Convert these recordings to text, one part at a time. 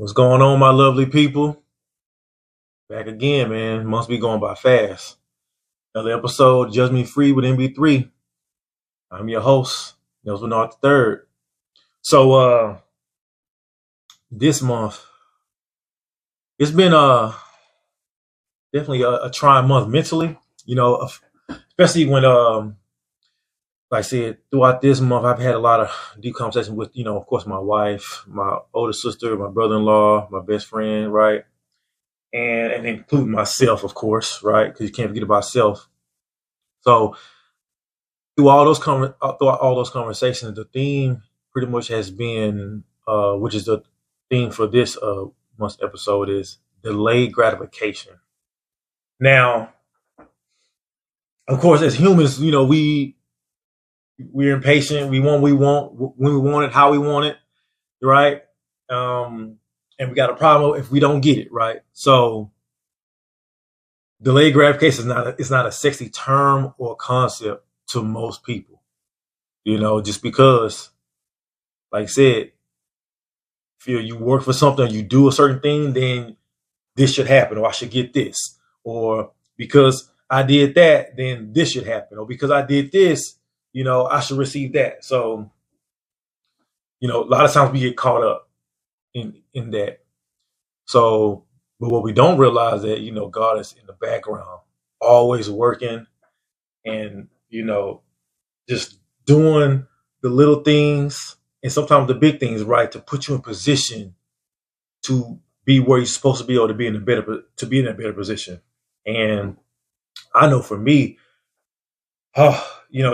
What's going on, my lovely people? Back again, man. Must be going by fast. Another episode, Judge Me Free with NB3. I'm your host, Nelson Bernard III. So this month, it's been definitely a trying month mentally, especially when like I said, throughout this month I've had a lot of deep conversations with, of course, my wife, my older sister, my brother-in-law, my best friend, right? And including myself, of course, right? Because you can't forget about self. So throughout all those conversations, the theme pretty much has been, which is the theme for this month's episode, is delayed gratification. Now, of course, as humans, we're impatient. We want when we want it, how we want it, right? And we got a problem if we don't get it, right? So delayed gratification is not a sexy term or concept to most people, just because, like I said, if you work for something, you do a certain thing, then this should happen, or I should get this, or because I did that, then this should happen, or because I did this, I should receive that. So, a lot of times we get caught up in that. So, but what we don't realize that, God is in the background, always working, and, just doing the little things and sometimes the big things, right, to put you in position to be where you're supposed to be, or to be in a better position. And I know for me,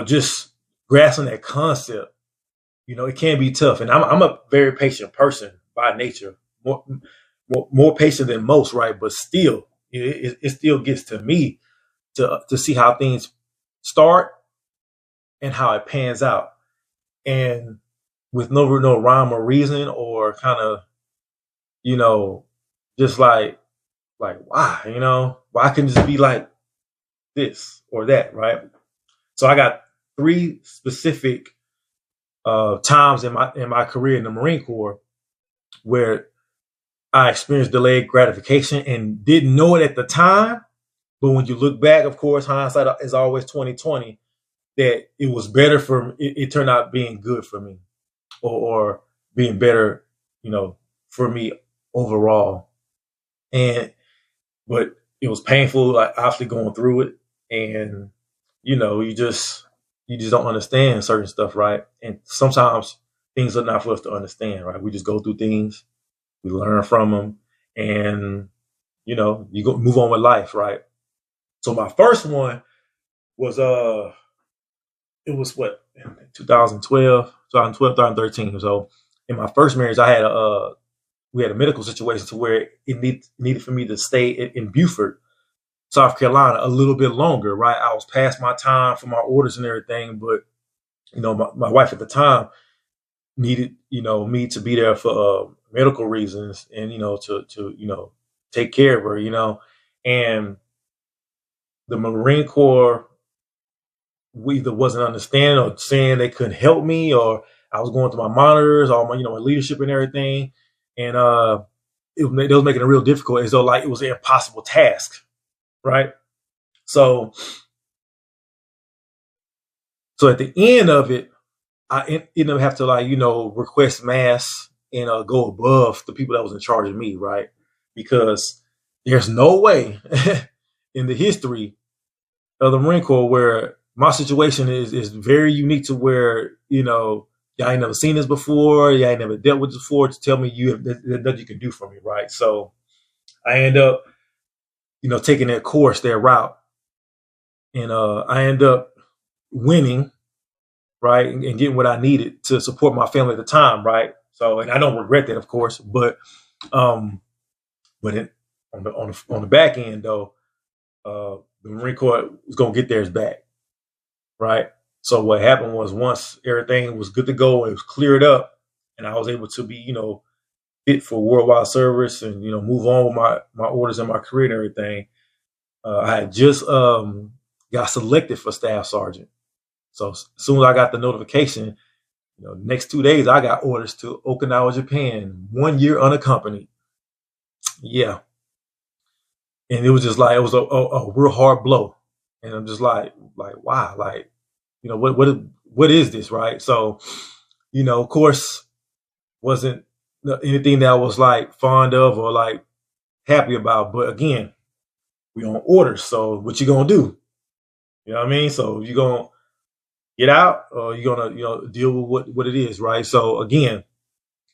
just grasping that concept, it can be tough. And I'm a very patient person by nature, more patient than most, right? But still, it still gets to me to see how things start and how it pans out, and with no rhyme or reason, or kind of, just like why couldn't it just be like this or that, right? So I got three specific times in my career in the Marine Corps where I experienced delayed gratification and didn't know it at the time. But when you look back, of course, hindsight is always 2020. That it was better it turned out being good for me, or being better, for me overall. But it was painful, like obviously going through it, and you just don't understand certain stuff, right? And sometimes things are not for us to understand, right? We just go through things, we learn from them, and you go move on with life, right? So my first one was it was what, 2012, 2013. So in my first marriage, we had a medical situation to where it needed for me to stay in Beaufort, South Carolina, a little bit longer, right? I was past my time for my orders and everything, but my wife at the time needed me to be there for medical reasons, and to take care of her, and the Marine Corps, we either wasn't understanding or saying they couldn't help me, or I was going through my monitors, all my my leadership and everything, and it was making it real difficult, as though like it was an impossible task, right? So at the end of it, I ended up have to request masks and go above the people that was in charge of me, right? Because there's no way in the history of the Marine Corps where my situation is very unique, to where y'all ain't never seen this before, y'all ain't never dealt with this before, to tell me there's nothing you can do for me, right? So I end up taking that course, that route, and I end up winning, right, and getting what I needed to support my family at the time, right? So, and I don't regret that, of course, but on the back end though, the Marine Corps was gonna get theirs back, right? So what happened was, once everything was good to go and it was cleared up, and I was able to be fit for worldwide service, and move on with my orders and my career and everything, I had just got selected for staff sergeant. So as soon as I got the notification, next 2 days I got orders to Okinawa, Japan, 1 year unaccompanied. yeah, and it was just like it was a real hard blow, and I'm just like wow, like what is this, right? So of course, wasn't anything that I was like fond of or like happy about, but again, we on orders, so what you gonna do? You know what I mean? So you gonna get out, or you gonna deal with what it is, right? So again,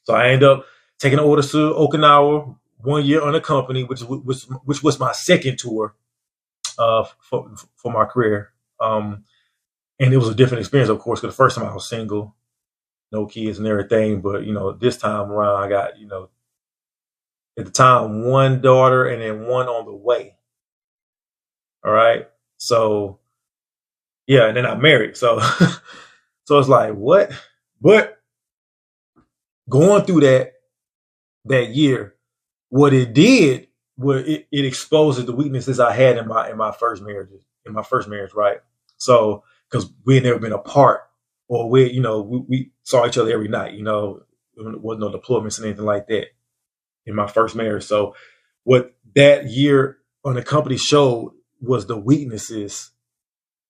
so I end up taking orders to Okinawa 1 year unaccompanied, which was my second tour for my career. And it was a different experience, of course, because the first time I was single, no kids and everything. But this time around, I got at the time one daughter and then one on the way. All right, so yeah, and then I married. So so it's like what, but going through that year, what it did was it exposed the weaknesses I had in my first marriage, right? So because we had never been apart, or we saw each other every night, there wasn't no deployments and anything like that in my first marriage. So what that year on the company showed was the weaknesses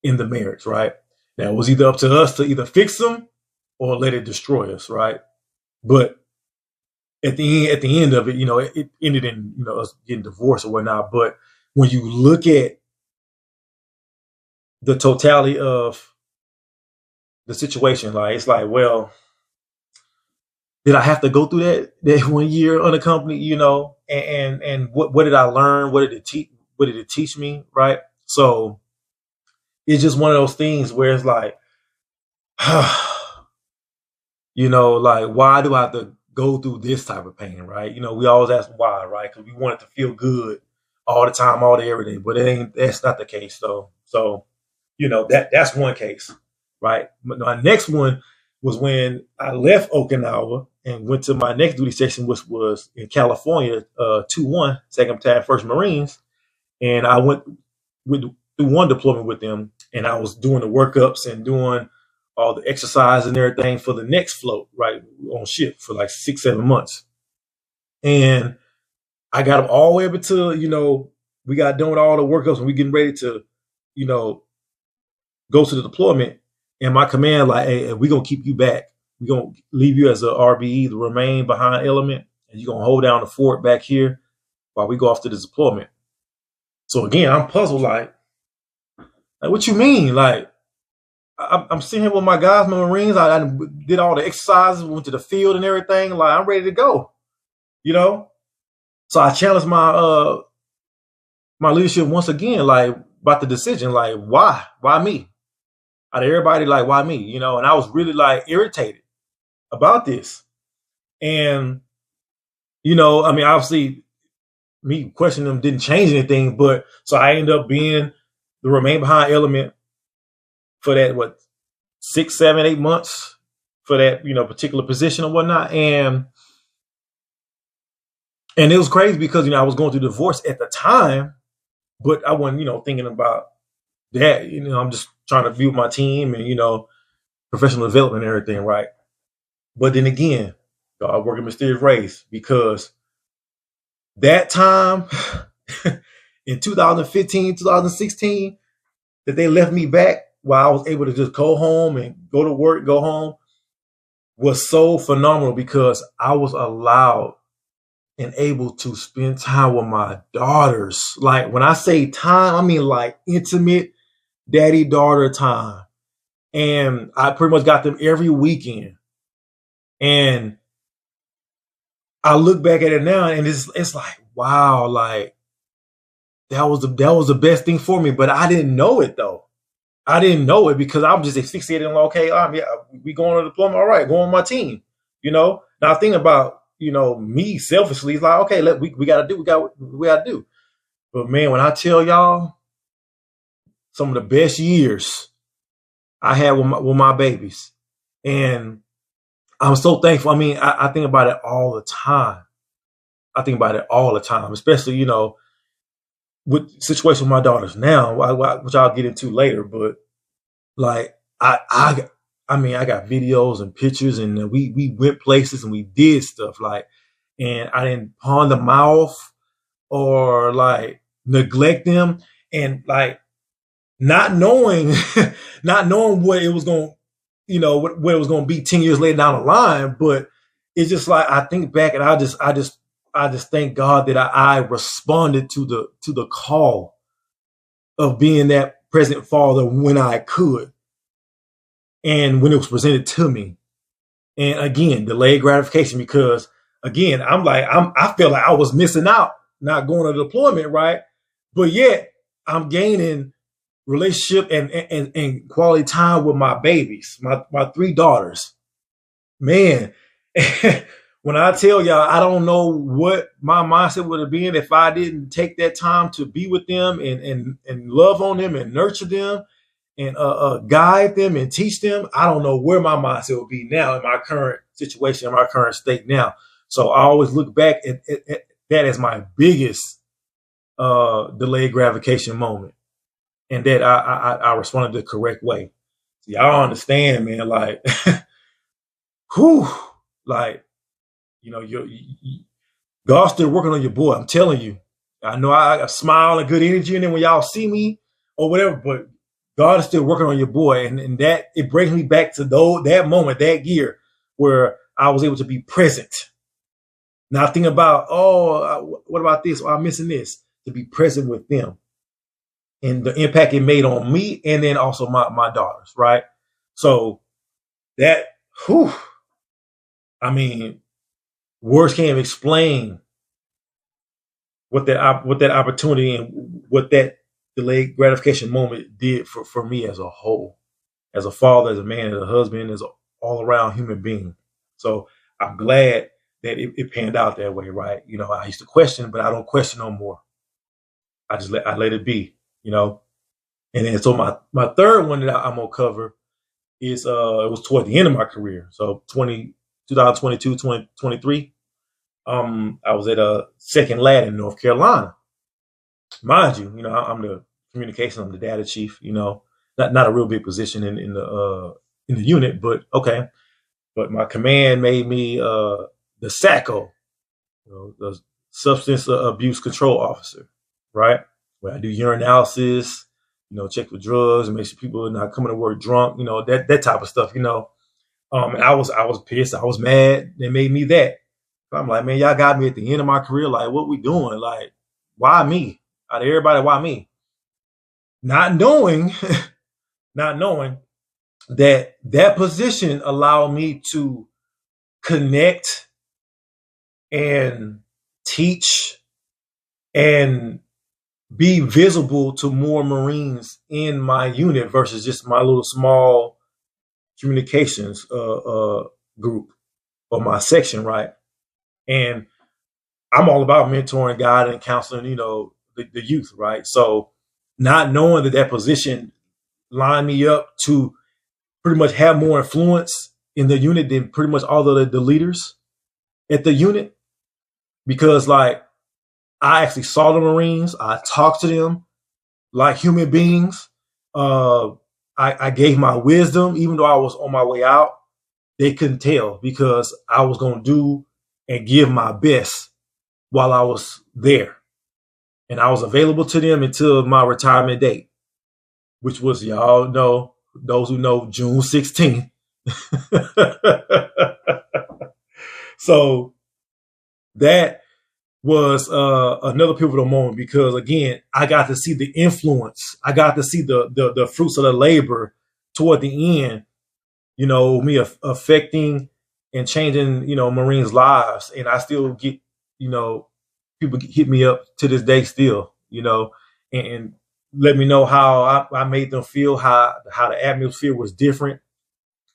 in the marriage, right? Now it was either up to us to either fix them or let it destroy us, right? But at the end of it, it ended in us getting divorced or whatnot. But when you look at the totality of the situation, like it's like, well, did I have to go through that 1 year unaccompanied? And what did I learn? What did it teach? What did it teach me? Right. So it's just one of those things where it's like, like why do I have to go through this type of pain, right? We always ask why, right? Because we want it to feel good all the time, all day, every day. But that's not the case. So that's one case, right? But my next one was when I left Okinawa and went to my next duty station, which was in California, 2-1, Second Battalion, First Marines, and I went through one deployment with them, and I was doing the workups and doing all the exercise and everything for the next float, right, on ship for like 6-7 months. And I got them all the way up until, we got done with all the workups and we getting ready to, go to the deployment. And my command, like, hey, we're going to keep you back. We're going to leave you as a RBE, the remain behind element, and you're going to hold down the fort back here while we go off to this deployment. So again, I'm puzzled, like what you mean? Like, I'm sitting here with my guys, my Marines. I did all the exercises, went to the field and everything. Like I'm ready to go, So I challenged my leadership once again, like about the decision, like why me? Out of everybody, like why me? And I was really like irritated about this. And I mean, obviously, me questioning them didn't change anything. But so I ended up being the remain behind element for that 6, 7, 8 months for that particular position or whatnot, and it was crazy because I was going through divorce at the time, but I wasn't thinking about that. I'm just trying to view my team and professional development and everything, right? But then again, God working mysterious ways, because that time in 2015, 2016, that they left me back while I was able to just go home and go to work, go home, was so phenomenal because I was allowed and able to spend time with my daughters. Like when I say time, I mean like intimate daddy-daughter time. And I pretty much got them every weekend. And I look back at it now and it's like, wow, like that was the best thing for me. But I didn't know it though. I didn't know it because I'm just fixated on, okay, yeah, we going on deployment. All right, go on my team. Now I think about, me selfishly, it's like, okay, we got to do, we got to do. But man, when I tell y'all some of the best years I had with my babies, and I'm so thankful. I mean, I think about it all the time. Especially, with situation with my daughters now, which I'll get into later. But like, I mean, I got videos and pictures, and we went places and we did stuff like, and I didn't pawn them off. or like neglect them, and like not knowing, not knowing what it was going, what it was going to be 10 years later down the line. But it's just like, I think back and I just thank God that I responded to the call of being that present father when I could, and when it was presented to me. And again, delayed gratification, because again, I felt like I was missing out not going to deployment, right? But yet I'm gaining relationship and quality time with my babies, my three daughters. Man, when I tell y'all, I don't know what my mindset would have been if I didn't take that time to be with them and love on them and nurture them and guide them and teach them. I don't know where my mindset would be now in my current situation, in my current state now. So I always look back at that as my biggest delayed gratification moment, and that I responded the correct way. So y'all understand, man? Like, whew, like, God's still working on your boy. I'm telling you. I know I smile and good energy, and then when y'all see me or whatever, but God is still working on your boy, and that it brings me back to that moment, that year where I was able to be present. Not thinking about, what about this? I'm missing this. To be present with them, and the impact it made on me, and then also my daughters, right? So that, whew, I mean, words can't explain what that opportunity and what that delayed gratification moment did for me as a whole, as a father, as a man, as a husband, as an all around human being. So I'm glad that it panned out that way, right? I used to question, but I don't question no more. I let it be, And then so my third one that I'm gonna cover is it was toward the end of my career. So 2022, 2023. I was at a second lad in North Carolina. Mind you, I'm the communication, I'm the data chief, not a real big position in the unit, but okay. But my command made me the SACO, the substance abuse control officer, right? Where I do urinalysis, check for drugs and make sure people are not coming to work drunk, that type of stuff, And I was pissed, I was mad. They made me that. I'm like, man, y'all got me at the end of my career. Like, what we doing? Like, why me? Out of everybody, why me? Not knowing, not knowing that position allowed me to connect and teach and be visible to more Marines in my unit versus just my little small communications group or my section, right? And I'm all about mentoring, guiding, counseling, the youth, right? So not knowing that position lined me up to pretty much have more influence in the unit than pretty much all of the leaders at the unit, because like I actually saw the Marines, I talked to them like human beings. I gave my wisdom, even though I was on my way out. They couldn't tell because I was going to do and give my best while I was there. And I was available to them until my retirement date, which was, y'all know, those who know, June 16th. So that was another pivotal moment, because again, I got to see the influence. I got to see the fruits of the labor toward the end, me affecting and changing, Marines' lives. And I still get, people hit me up to this day still, and let me know how I made them feel, how the atmosphere was different.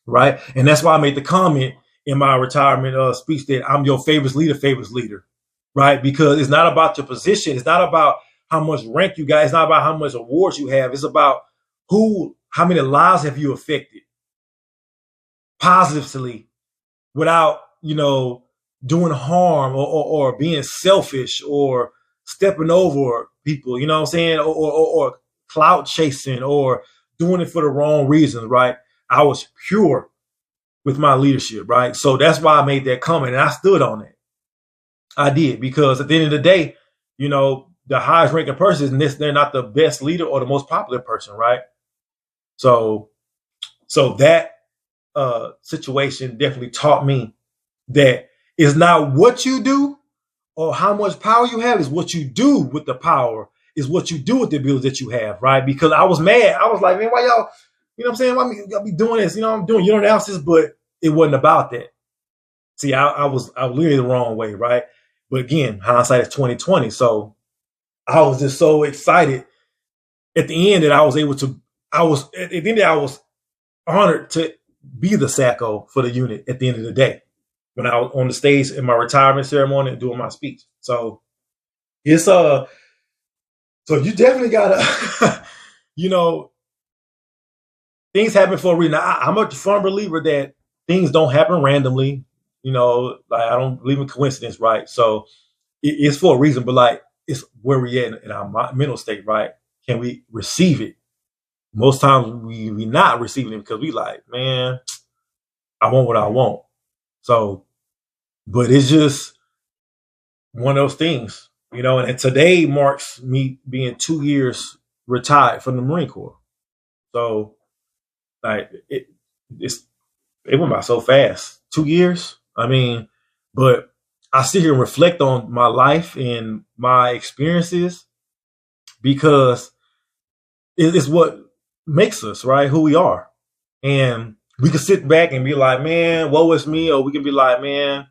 Right. And that's why I made the comment in my retirement speech that I'm your favorites leader. Right. Because it's not about your position. It's not about how much rank you got. It's not about how much awards you have. It's about how many lives have you affected positively without, doing harm or being selfish or stepping over people, you know what I'm saying? Or clout chasing or doing it for the wrong reasons, right? I was pure with my leadership, right? So that's why I made that comment, and I stood on it. I did, because at the end of the day, the highest ranking person, and they're not the best leader or the most popular person, right? So, that situation definitely taught me that it's not what you do or how much power you have, is what you do with the power, is what you do with the ability that you have, right? Because I was mad. I was like, man, why y'all, what I'm saying? Why y'all be doing this? I'm doing your analysis, but it wasn't about that. See, I was literally the wrong way, right? But again, hindsight is 2020. So I was just so excited at the end that I was able to. I was at the end that I was honored to be the Sacco for the unit at the end of the day when I was on the stage in my retirement ceremony and doing my speech. So it's so you definitely gotta things happen for a reason. I'm a firm believer that things don't happen randomly. Like I don't believe in coincidence, right? So it's for a reason, but like it's where we at in our mental state, right? Can we receive it? Most times we not receiving it because we like, man, I want what I want. So, but it's just one of those things, and today marks me being 2 years retired from the Marine Corps. So like it went by so fast. 2 years. I mean, but I sit here and reflect on my life and my experiences because it's what makes us, right? Who we are. And we can sit back and be like, man, woe is me, or we can be like, man,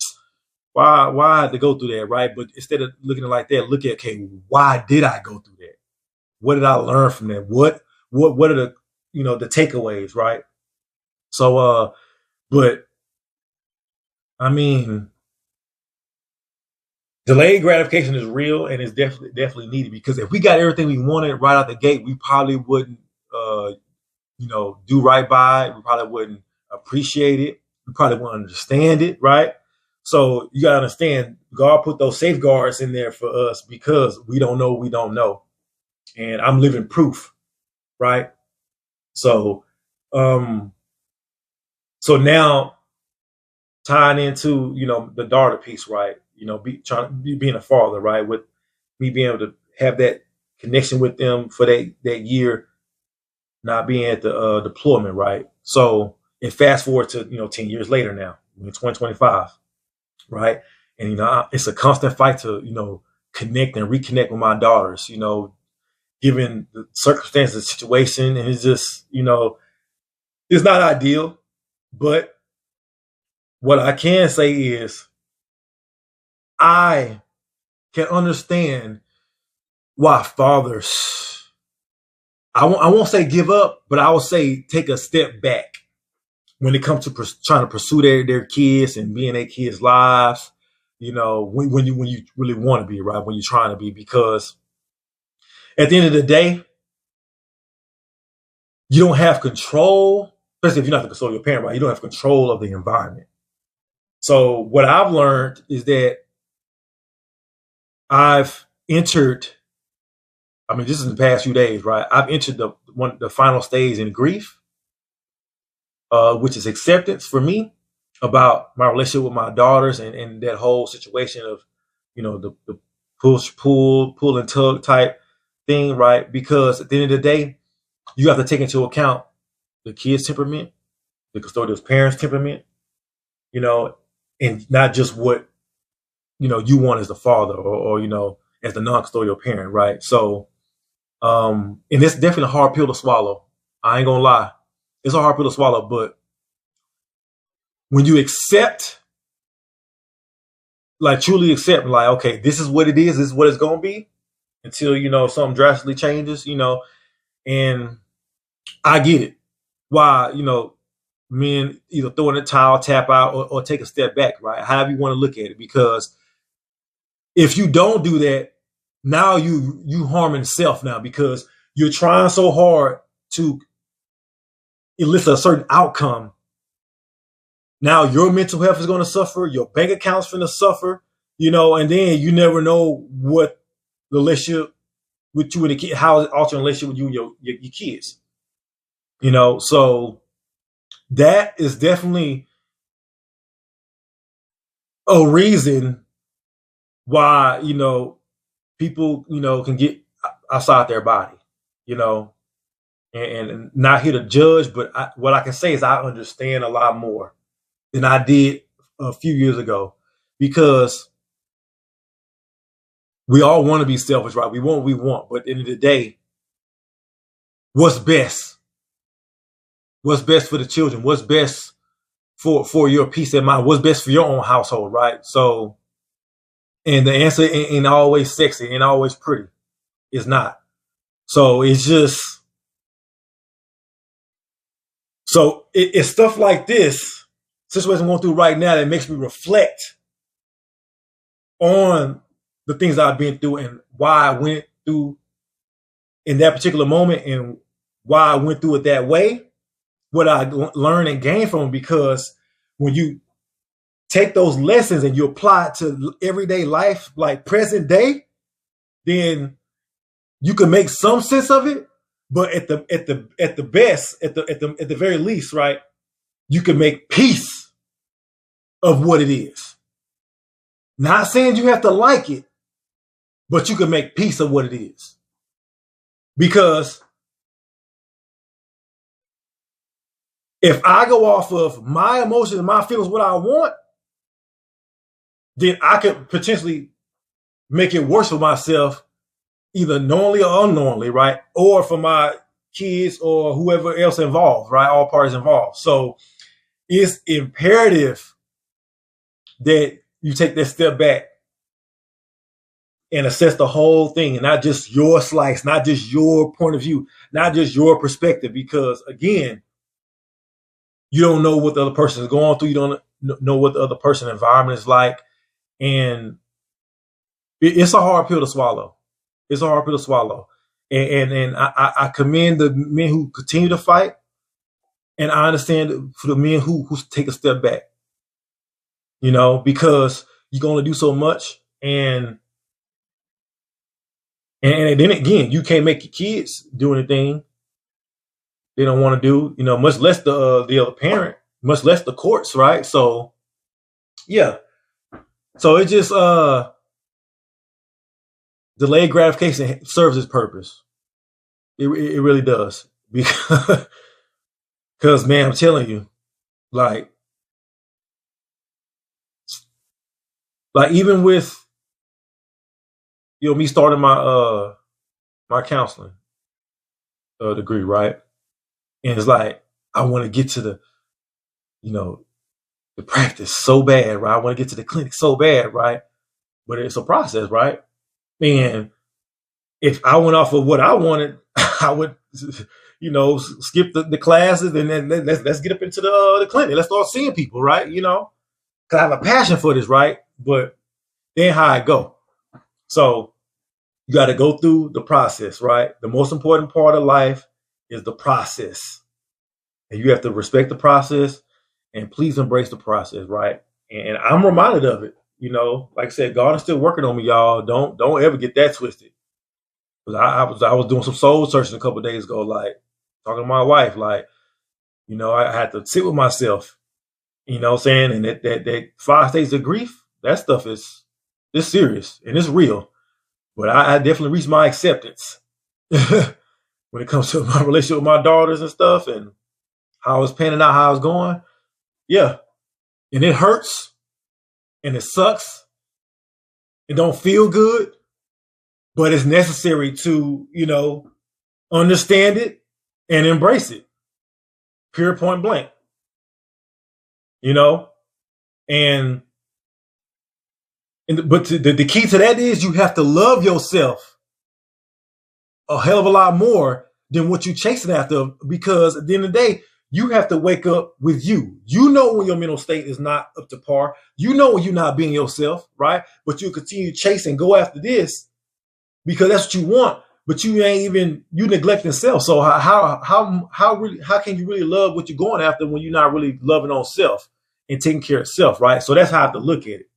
why I had to go through that, right? But instead of looking at it like that, look at, okay, why did I go through that? What did I learn from that? What are the the takeaways, right? So but I mean, delayed gratification is real and it's definitely needed, because if we got everything we wanted right out the gate, we probably wouldn't do right by it. We probably wouldn't appreciate it. We probably wouldn't understand it, right? So you gotta understand, God put those safeguards in there for us because we don't know, we don't know. And I'm living proof, right? So so now tying into, the daughter piece, right? Being a father, right? With me being able to have that connection with them for that year, not being at the deployment, right? So, and fast forward to 10 years later now, in 2025, right? And it's a constant fight to connect and reconnect with my daughters, given the circumstances, the situation, and it's just it's not ideal, but what I can say is I can understand why fathers, I won't say give up, but I will say take a step back when it comes to trying to pursue their kids and being their kids' lives. When you really want to be, right, when you're trying to be, because at the end of the day, you don't have control, especially if you're not the custodial parent, right? You don't have control of the environment. So what I've learned is that I've entered, I mean, this is in the past few days, right? I've entered the final stage in grief, which is acceptance for me about my relationship with my daughters and that whole situation of, the pull and tug type thing, right? Because at the end of the day, you have to take into account the kid's temperament, the custodial parent's temperament, and not just what, you want as the father or as the non-custodial parent, right? So, and it's definitely a hard pill to swallow. I ain't gonna lie. It's a hard pill to swallow, but when you accept, like truly accept, like, okay, this is what it is, this is what it's gonna be, until, something drastically changes, and I get it. Why, men either throw in the towel, tap out, or take a step back, right? However you want to look at it. Because if you don't do that, now you harming self now, because you're trying so hard to elicit a certain outcome. Now your mental health is going to suffer, your bank account's going to suffer, and then you never know what the relationship with you and the kid, how it alters the relationship with you and your kids. So that is definitely a reason why, people, can get outside their body, you know, and not here to judge, but what I can say is I understand a lot more than I did a few years ago, because we all want to be selfish, right? We want what we want, but at the end of the day, what's best? What's best for the children? What's best for your peace of mind? What's best for your own household, right? So, and the answer ain't always sexy, ain't always pretty. It's not. So it's just, it's stuff like this situation I'm going through right now that makes me reflect on the things I've been through and why I went through in that particular moment and why I went through it that way, what I learned and gained from it. Because when you take those lessons and you apply it to everyday life, like present day, then you can make some sense of it. But at the best, at the very least, right, you can make peace of what it is. Not saying you have to like it, but you can make peace of what it is. Because if I go off of my emotions and my feelings, what I want, then I could potentially make it worse for myself, either knowingly or unknowingly, right? Or for my kids or whoever else involved, right? All parties involved. So it's imperative that you take that step back and assess the whole thing, and not just your slice, not just your point of view, not just your perspective. Because again, you don't know what the other person is going through. You don't know what the other person's environment is like. And it's a hard pill to swallow. It's a hard pill to swallow. And I commend the men who continue to fight. And I understand for the men who take a step back, because you can only do so much. And then again, you can't make your kids do anything they don't want to do, much less the other parent, much less the courts, right? So, yeah. So it just delayed gratification serves its purpose. It really does, because man, I'm telling you, like even with me starting my my counseling degree, right? And it's like I want to get to the the practice so bad, right? I want to get to the clinic so bad, right? But it's a process, right? And if I went off of what I wanted, I would, skip the classes and then let's get up into the clinic. Let's start seeing people, right? Because I have a passion for this, right? But then how I go. So you got to go through the process, right? The most important part of life is the process. And you have to respect the process and please embrace the process, right? And I'm reminded of it. Like I said, God is still working on me, y'all. Don't ever get that twisted. Because I was doing some soul searching a couple of days ago, like talking to my wife, like, I had to sit with myself, what I'm saying? And that 5 stages of grief, that stuff is serious and it's real. But I definitely reached my acceptance when it comes to my relationship with my daughters and stuff and how I was panning out, how I was going. Yeah. And it hurts and it sucks. It don't feel good, but it's necessary to, understand it and embrace it. Pure point blank. But the key to that is you have to love yourself a hell of a lot more than what you're chasing after, because at the end of the day, you have to wake up with you. When your mental state is not up to par. When you're not being yourself, right? But you continue to chase and go after this because that's what you want. But you neglecting self. So how can you really love what you're going after when you're not really loving on self and taking care of self, right? So that's how I have to look at it.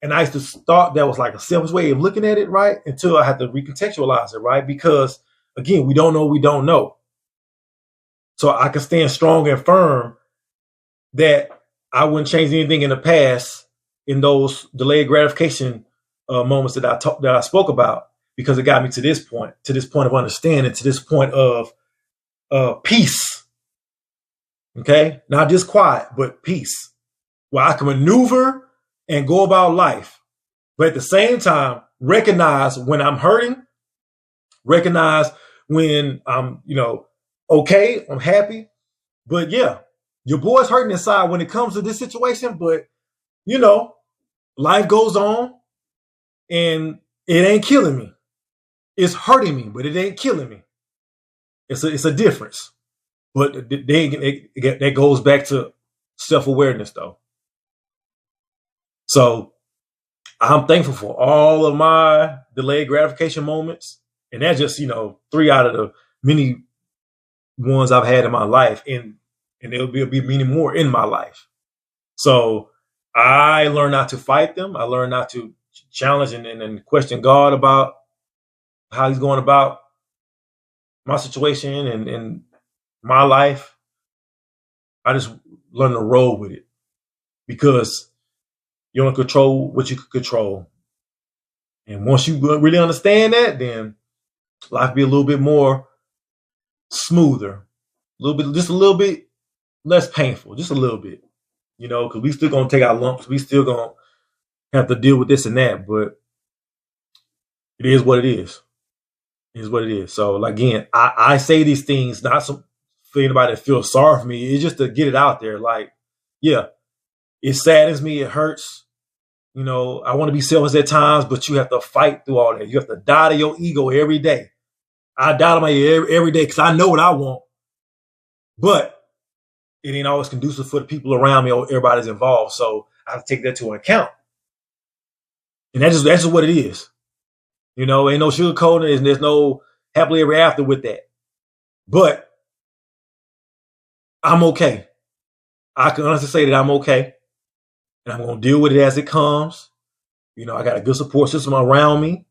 And I used to thought that was like a selfish way of looking at it, right? Until I had to recontextualize it, right? Because again, we don't know what we don't know. So I can stand strong and firm that I wouldn't change anything in the past in those delayed gratification moments that I spoke about. because it got me to this point of understanding, to this point of peace. Okay, not just quiet, but peace, where I can maneuver and go about life, but at the same time recognize when I'm hurting, recognize when I'm, okay, I'm happy. But yeah, your boy's hurting inside when it comes to this situation, but life goes on and it ain't killing me. It's hurting me, but it ain't killing me. It's a difference. But that goes back to self-awareness, though. So I'm thankful for all of my delayed gratification moments. And that's just, 3 out of the many ones I've had in my life. And there'll be many more in my life. So I learned not to fight them. I learned not to challenge and question God about how he's going about my situation and my life. I just learned to roll with it, because you don't control what you can control. And once you really understand that, then life be a little bit more smoother, just a little bit less painful, just a little bit, because we still gonna take our lumps. We still gonna have to deal with this and that, but it is what it is. It is what it is. So again, I say these things not so for anybody that feels sorry for me. It's just to get it out there. Like, yeah, it saddens me. It hurts. I want to be selfish at times, but you have to fight through all that. You have to die to your ego every day. I die to my ego every day because I know what I want, but it ain't always conducive for the people around me or everybody's involved. So I have to take that to account. And that's just what it is. Ain't no sugarcoating, and there's no happily ever after with that. But I'm okay. I can honestly say that I'm okay. And I'm going to deal with it as it comes. I got a good support system around me.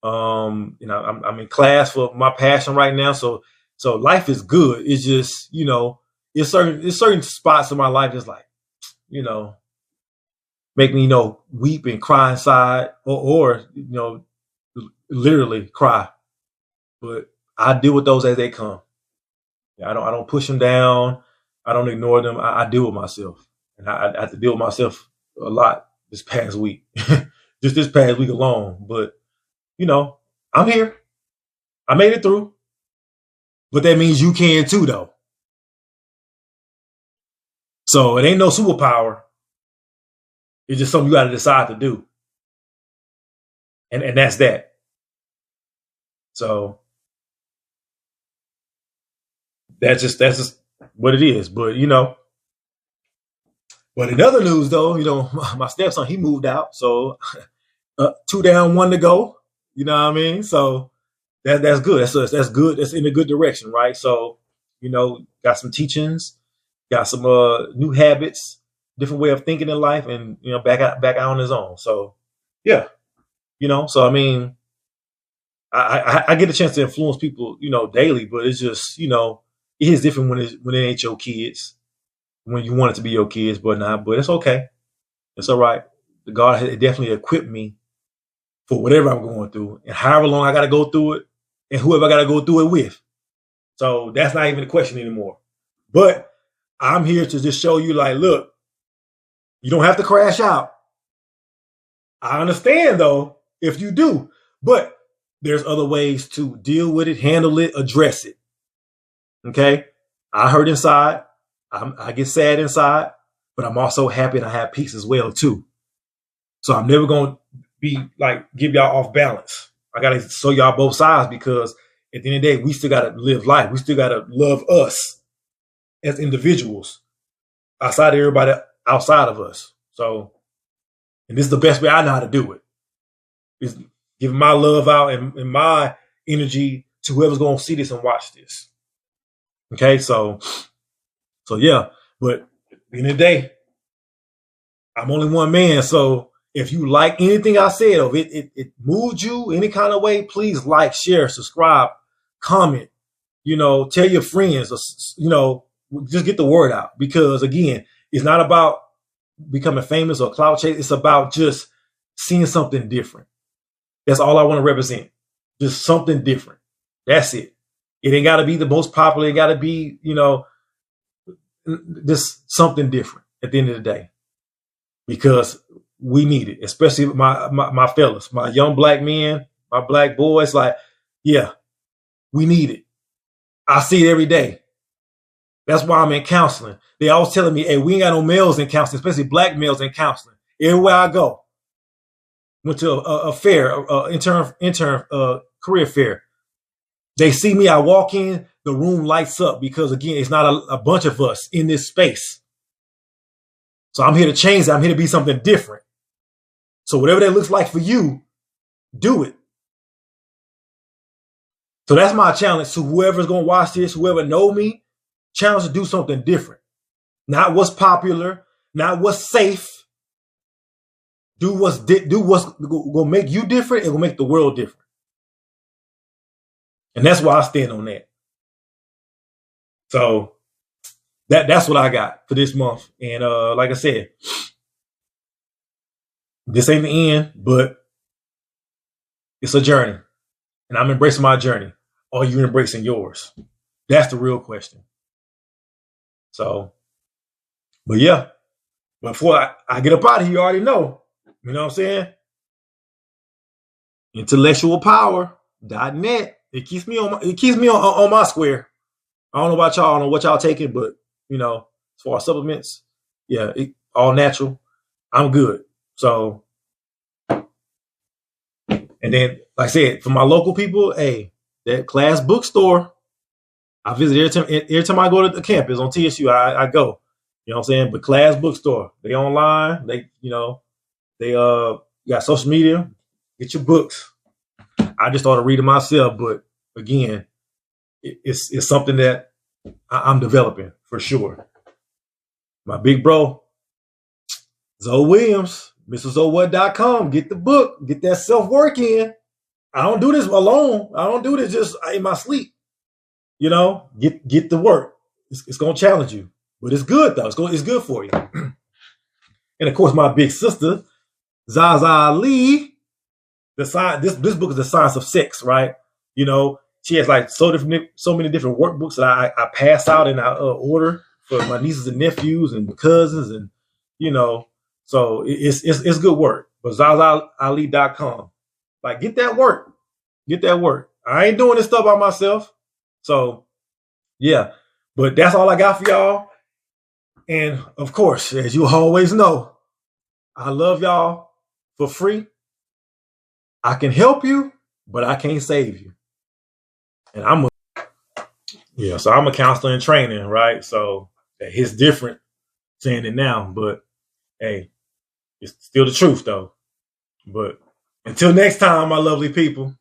I'm in class for my passion right now. So life is good. It's just, it's certain spots in my life that's like, make me, weep and cry inside or literally cry. But I deal with those as they come. I don't push them down. I don't ignore them. I deal with myself. And I have to deal with myself a lot this past week, just this past week alone. But, I'm here. I made it through. But that means you can too, though. So it ain't no superpower. It's just something you got to decide to do. And that's that. So that's just what it is. But, but in other news, though, my stepson, he moved out. So 2 down, 1 to go. You know what I mean? So that's good. That's good. That's in a good direction, right? So, got some teachings, got some new habits, different way of thinking in life, and back out on his own. So yeah, so I mean, I get a chance to influence people, daily, but it's just, it is different when it ain't your kids, when you want it to be your kids, but it's okay. It's all right. God had definitely equipped me for whatever I'm going through, and however long I got to go through it, and whoever I got to go through it with. So that's not even a question anymore. But I'm here to just show you, like, look, you don't have to crash out. I understand, though, if you do, but there's other ways to deal with it, handle it, address it. Okay? I hurt inside. I get sad inside, but I'm also happy and I have peace as well, too. So I'm never going to be like, give y'all off balance. I got to show y'all both sides, because at the end of the day, we still got to live life. We still got to love us as individuals outside of everybody outside of us. So, and this is the best way I know how to do it, is giving my love out and my energy to whoever's going to see this and watch this. Okay. So yeah, but at the end of the day, I'm only one man. So if you like anything I said, or it moved you any kind of way, please like, share, subscribe, comment, tell your friends, or, just get the word out. Because again, it's not about becoming famous or clout chase. It's about just seeing something different. That's all I want to represent. Just something different. That's it. It ain't got to be the most popular. It got to be, just something different at the end of the day, because we need it, especially my fellas, my young black men, my black boys. Like, yeah, we need it. I see it every day. That's why I'm in counseling. They always telling me, hey, we ain't got no males in counseling, especially black males in counseling. Everywhere I go, went to a fair, intern career fair. They see me, I walk in, the room lights up because, again, it's not a bunch of us in this space. So I'm here to change that. I'm here to be something different. So whatever that looks like for you, do it. So that's my challenge to whoever's going to watch this, whoever know me, challenge to do something different. Not what's popular, not what's safe. Do what's going to make you different and will make the world different. And that's why I stand on that. So that's what I got for this month. And like I said, this ain't the end, but it's a journey. And I'm embracing my journey. Are you embracing yours? That's the real question. So, but yeah. Before I get up out of here, you already know. You know what I'm saying? Intellectualpower.net. It keeps me on my square. I don't know about y'all. I don't know what y'all taking, but as far as supplements, yeah, all natural. I'm good. So, and then, like I said, for my local people, hey, that Class bookstore, I visit every time I go to the campus on TSU. I go. You know what I'm saying? But Class bookstore, they online. They got social media. Get your books. I just started reading myself, but again, it's something that I'm developing for sure. My big bro, Zoe Williams, MrZoeWhat.com. Get the book. Get that self-work in. I don't do this alone. I don't do this just in my sleep. Get the work. It's going to challenge you. But it's good, though. It's good for you. And, of course, my big sister, Zaza Ali. This book is the science of sex, right? She has like so many different workbooks that I pass out and I order for my nieces and nephews and cousins, and so it's good work. But ZazaAli.com, like get that work. I ain't doing this stuff by myself, so yeah. But that's all I got for y'all. And of course, as you always know, I love y'all for free. I can help you, but I can't save you. And I'm a counselor in training, right? So it's different saying it now, but hey, it's still the truth though. But until next time, my lovely people.